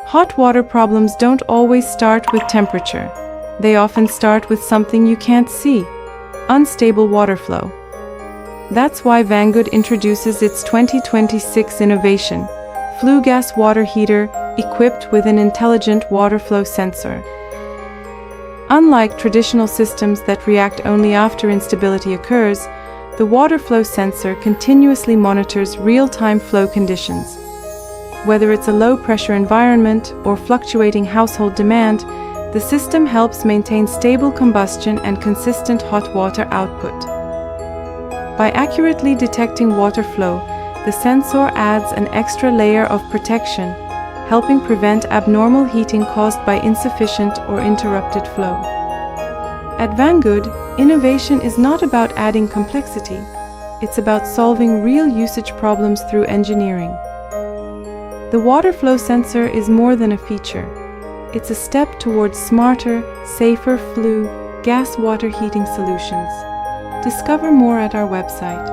Hot water problems don't always start with temperature. They often start with something you can't see: unstable water flow. That's why Vangood introduces its 2026 innovation, Flue gas water heater, equipped with an intelligent water flow sensor. Unlike traditional systems that react only after instability occurs, the water flow sensor continuously monitors real-time flow conditions. Whether it's a low-pressure environment or fluctuating household demand, the system helps maintain stable combustion and consistent hot water output. By accurately detecting water flow, the sensor adds an extra layer of protection, helping prevent abnormal heating caused by insufficient or interrupted flow. At Vangood, innovation is not about adding complexity, it's about solving real usage problems through engineering. The water flow sensor is more than a feature. It's a step towards smarter, safer Flue gas water heating solutions. Discover more at our website.